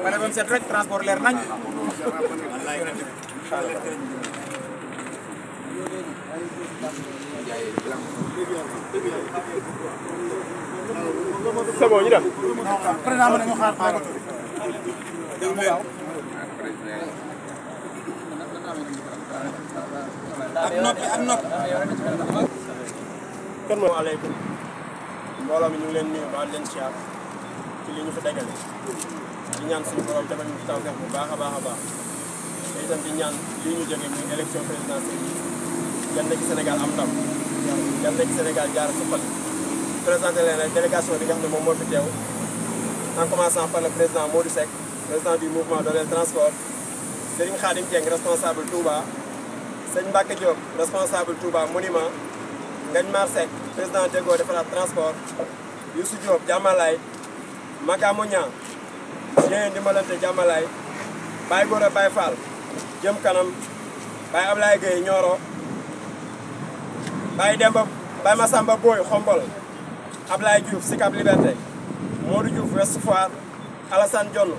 Mana bam set rek transport leer nañ c'est bon ñu dem président mën nañu xaar ak noppi kon moom aleykum mbooloo mi ñu ngi leen nuyu ba leen siyaar ci li ñu fi dajale di ñaan suñu borom defal ñu tawfeex bu baax a baax te itam di ñaan lii ñu jógee muy élection présidentielle yal na ci Sénégal am ndam yal na ci Sénégal jaar suqal présenté leen rek délégation bi nga xam ne moom moo fi teew en commençant par le président Modou Seck président du mouvement Dooleel Transport Serigne Khadim Dieng responsable Touba Serigne Mbacke Diop responsable Touba Monument Ngagne Mar Seck président Déggo defaraat transport Youssou Diop Diamalaye Makamo Niang Dieng dimbalante Diamalaye Baye Gora Baye Fall jëm kanam Baye Ablaye Gueye Nioro Baye Demba Baye Massamba Boy Xombol Ablaye Diouf Sicap Liberté Modou Diouf Ouest Foire Alassane Dione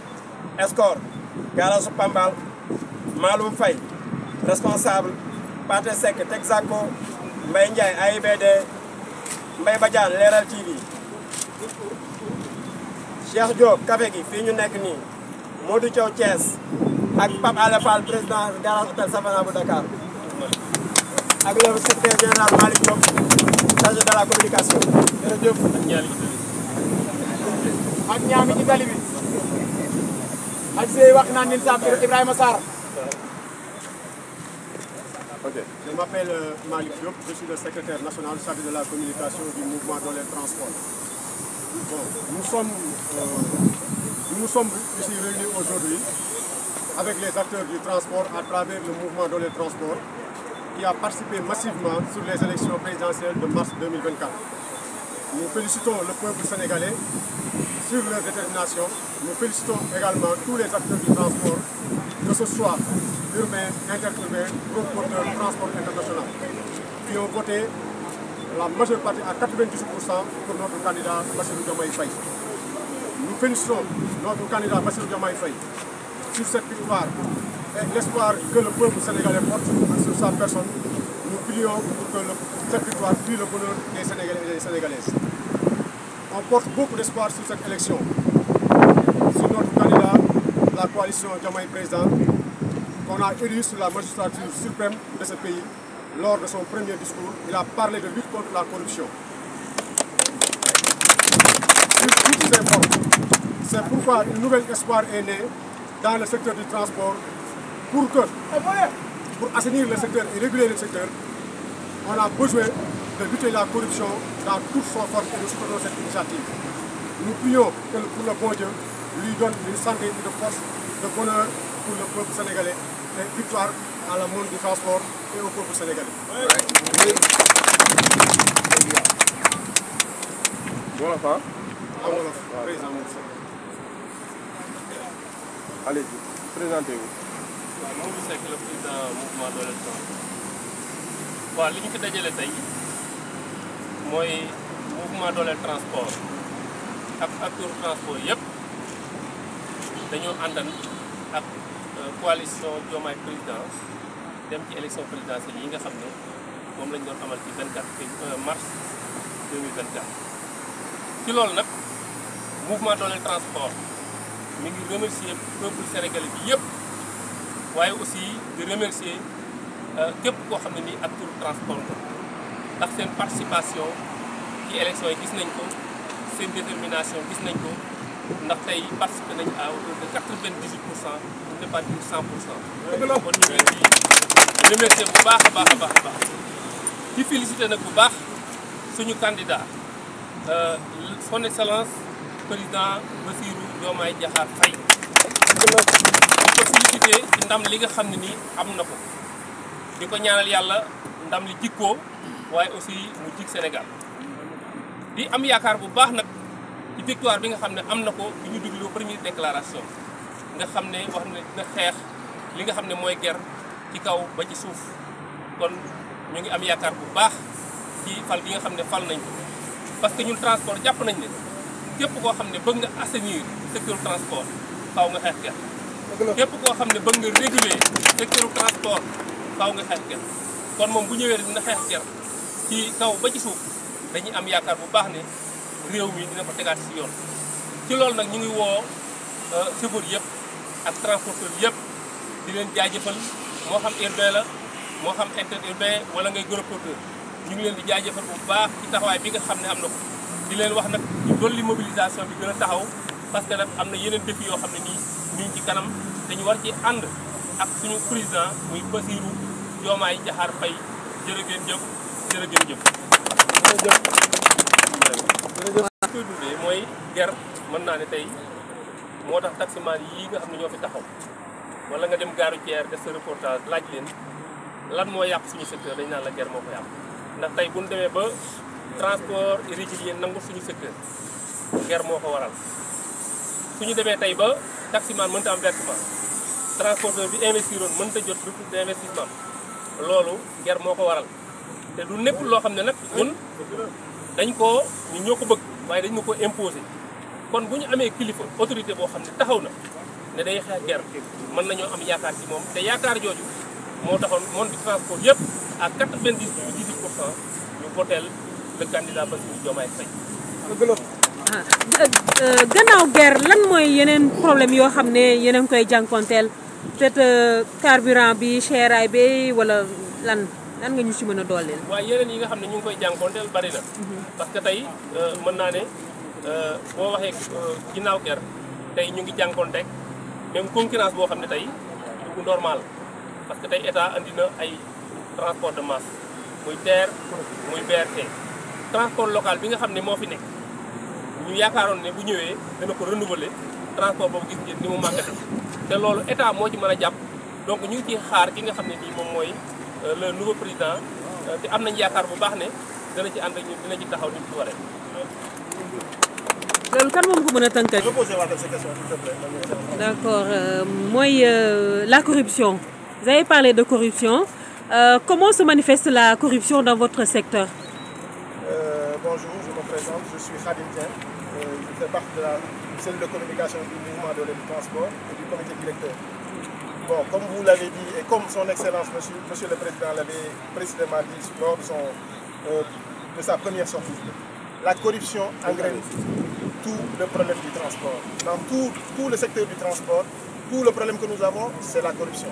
Escort Garage Pambal Maloum Faye responsable Pathé Seck Texaco Mbaye Ndiaye AIBD Mbaye Badiane Leral TV Cheikh Diop café gi fii ñu nekk nii Modou Thiaw Thiès ak Pape Alé Fall président garage hôtel Savana bu Dakar ak le secrétaire général Malick Diop chargé de la communication. jërëjëf ak ñaami ci tali bi ak sey wax naan nin sa Ibrahima Sarr. Ok, je m'appelle Malick Diop, je suis le secrétaire national chargé de la communication du mouvement Dooleel Transport. Bon, nous sommes ici réunis aujourd'hui avec les acteurs du transport à travers le mouvement Dooleel Transport qui a participé massivement sur les élections présidentielles de mars 2024. Nous félicitons le peuple sénégalais sur leur détermination. Nous félicitons également tous les acteurs du transport, que ce soit urbain, interurbain, transporteur, transport international, qui ont voté la majeure partie à 98% pour notre candidat Bassirou Diomaye Faye. Nous félicitons notre candidat Bassirou Diomaye Faye sur cette victoire et l'espoir que le peuple sénégalais porte sur sa personne. Nous prions pour que cette victoire fût le bonheur des Sénégalais et des Sénégalaises. On porte beaucoup d'espoir sur cette élection, sur notre candidat, la coalition Diomaye Président, qu'on a élu sur la magistrature suprême de ce pays. Lors de son premier discours, il a parlé de lutte contre la corruption. Sur toutes ces formes, c'est pourquoi un nouvel espoir est né dans le secteur du transport pour assainir le secteur et réguler le secteur. On a besoin de lutter la corruption dans toutes son forme et de soutenir cette initiative. Nous prions que pour le bon Dieu lui donne une santé et de force, de bonheur pour le peuple sénégalais et victoire à la monde du transport et au peuple sénégalais. Wolof ah. Wolof président Moussa. Allez, présentez-vous. waaw Modou Seck le président mouvement Dooleel Transport. waaw li ñu fi dajale tey mooy mouvement Dooleel Transport ak acteur transport yëpp dañoo àndan ak coalition Diomaye président dem ci élection présidentielle yi nga xam ne moom lañ doon amal ci 24 mars 2024. ci loolu nag mouvement Dooleel Transport mi ngi remercier peuple sénégalais bi yëpp waaye aussi di remercier képp koo xam ne nii acteur transport la ndax seen participation ci élection yi gis nañ ko seen détermination gis nañ ko ndax tey participé nañ à hauteur de 98% pour ne pas dire 100%. kon ñu ngi leen di remercier bu baax a baax a baax a baax di féliciter nag bu baax suñu candidat son excellence président Bassirou Diomaye Diakhar Faye. di ko féliciter ci ndam li nga xam ne nii am na ko di ko ñaanal yàlla ndam li jikkoo waaye aussi mu jik Sénégal di am yaakaar bu baax nag ci victoire bi nga xam ne am na ko bi ñu déglu première déclaration nga xam ne wax ne dina xeex li nga xam ne mooy guerre ci kaw ba ci suuf kon ñu ngi am yaakaar bu baax ci fal bi nga xam ne fal nañ ko parce que ñun transport jàpp nañ ne képp koo xam ne bëgg nga assainir secteur transport faaw nga xeex ger képp koo xam ne bëgg nga réguler secteur transport faaw nga xeex ger kon moom bu ñëwee dina xeex ger ci kaw ba ci suuf dañuy am yaakaar bu baax ne réew mi dina ko tegaat ci yoon ci loolu nag ñu ngi woo chauffeur yëpp ak transporteur yëpp di leen jaajëfal moo xam urbain la moo xam interurbain wala ngay gros porteur ñu ngi leen di jaajëfal bu baax ci taxawaay bi nga xam ne am na ko di leen wax nag ñu dolli mobilisation bi gën a taxaw parce que nag am na yeneen défi yoo xam ne nii ñu ngi ci kanam dañu war ci ànd ak suñu président muy Bassirou Diomaye Diakhar Faye jërë ngeen jëf jërë ngeen jëf. koy dundee mooy ger mën naa ne tey moo tax taximan yii nga xam ne ñoo fi taxaw wala nga dem gare routière def sa reportage laaj leen lan moo yàq suñu secteur dañ naan la ger moo ko yàq ndax tey bu ñu demee ba transport irrégulier nangu suñu secteur ger moo ko waral suñu demee tey ba taximan mënta am versement transporteur bi investiroon mënta jot retour d'investissement loolu ger moo ko waral te du népp loo xam ne nag ñun dañ koo ñu ñoo ko bëgg waaye dañ ma ko imposer kon bu ñu amee kilifa autorité boo xam ne taxaw na ne day xeex ger mën nañoo am yaakaar ci moom te yaakaar jooju moo taxoon monde du transport yëpp à 98% ñu voteel le candidat Bassirou Diomaye Faye. gannaaw ger lan mooy yeneen problème yoo xam ne yéen a ngi koy jànkonteel peut-être carburant bi séeraay bi wala lan nga ñu ci mën a dooleel. waaye yeneen yi nga xam ne ñu ngi koy jànkonteel bari na parce que tey mën naa ne boo waxee ginnaaw ger tey ñu ngi jànkonteeg même concurrence boo xam ne tey du normal parce que tey état andi na ay transport de masse muy TER muy BRT transport local bi nga xam ne moo fi nekk ñu yaakaaroon ne bu ñëwee dana ko renouveler transport boobu gis ngeen ni mu màggate te loolu état moo ci mën a jàpp donc ñu ngi ciy xaar ki nga xam ne nii moom mooy le nouveau président te am nañ yaakaar bu baax ne dana ci ànd ak ñun dina ci taxaw ni mu ci waree. loolu kan moom ko mën a tënkal. D'accord mooy la corruption vous avez parlé de corruption comment se manifeste la corruption dans votre secteur. Bonjour, je me présente, je suis Khadim Dieng, je fais partie de la cellule de communication du mouvement de transport et du comité directeur. Bon, comme vous l'avez dit et comme son excellence monsieur le président l'avait précisément dit lors de sa première sortie, la corruption engraine tout le problème du transport. Dans tout le secteur du transport, tout le problème que nous avons, c'est la corruption.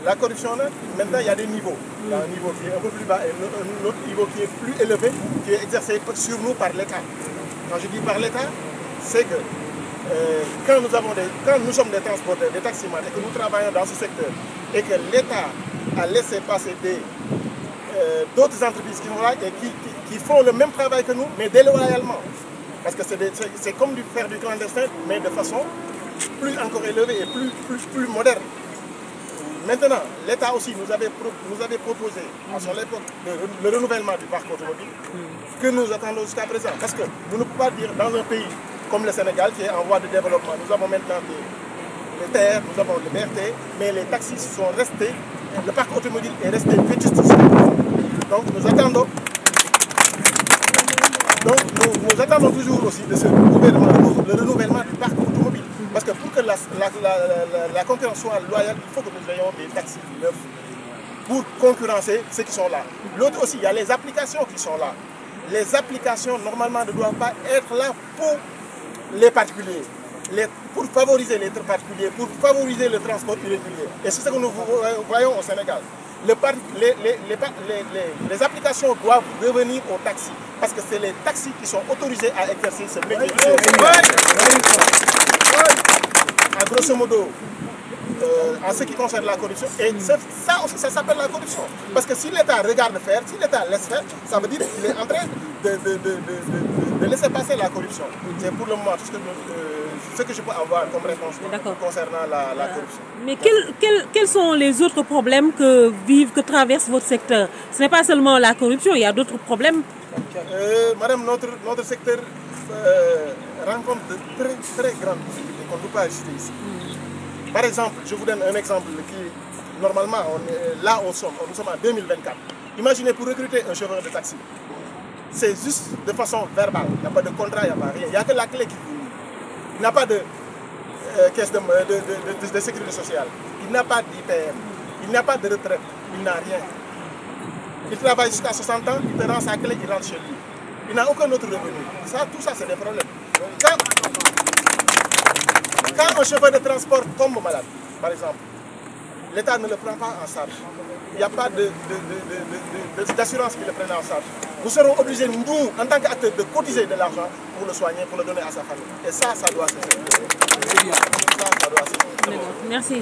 La corruption, maintenant, il y a des niveaux. Il y a un niveau qui est un peu plus bas et un autre niveau qui est plus élevé, qui est exercé sur nous par l'État. Quand je dis par l'État, c'est que quand nous sommes des transporteurs, des taximans, et que nous travaillons dans ce secteur, et que l'État a laissé passer d'autres entreprises qui sont là et qui font le même travail que nous, mais déloyalement. Parce que c'est comme faire du clandestin, mais de façon plus encore élevée et plus moderne. Maintenant, l'État aussi nous avait proposé à son époque le renouvellement du parc automobile que nous attendons jusqu'à présent. Parce que nous ne pouvons pas dire dans un pays comme le Sénégal qui est en voie de développement, nous avons maintenant des TER, nous avons des BRT, mais les taxis sont restés, le parc automobile est resté vétuste. Donc nous attendons toujours aussi de ce gouvernement le renouvellement du parc automobile. Parce que pour que la concurrence soit loyale, il faut que nous ayons des taxis neufs pour concurrencer ceux qui sont là. L'autre aussi, il y a les applications qui sont là. Les applications, normalement, ne doivent pas être là pour les particuliers, pour favoriser les particuliers, pour favoriser le transport irrégulier. Et c'est ce que nous voyons au Sénégal. Les applications doivent revenir aux taxis, parce que c'est les taxis qui sont autorisés à exercer ce métier. En grosso modo, en ce qui concerne la corruption, et ça aussi ça s'appelle la corruption. Parce que si l'État regarde faire, si l'État laisse faire, ça veut dire qu'il est en train de laisser passer la corruption. C'est pour le moment tout ce que je peux avoir comme réponse concernant la corruption. Mais quels sont les autres problèmes que traverse votre secteur? Ce n'est pas seulement la corruption, il y a d'autres problèmes. Madame, notre secteur rencontre de très grandes difficultés qu'on ne peut pas ajuster ici. Par exemple, je vous donne un exemple qui, normalement, nous sommes en 2024. Imaginez pour recruter un chauffeur de taxi. c'est juste de façon verbale. Il n'y a pas de contrat, il n'y a pas rien. Il n'y a que la clé qui vous. Il n'a pas de caisse de sécurité sociale. Il n'a pas d'IPM. Il n'a pas de retraite. Il n'a rien. Il travaille jusqu'à 60 ans, il prend sa clé, il rentre chez lui. Il n'a aucun autre revenu. Tout ça, c'est des problèmes. Quand un chauffeur de transport tombe malade, par exemple, l'État ne le prend pas en charge. Il n'y a pas d'assurance qui le prenne en charge. Nous serons obligés, nous, en tant qu'acteurs, de cotiser de l'argent pour le soigner, pour le donner à sa famille. Et ça doit se faire. Merci.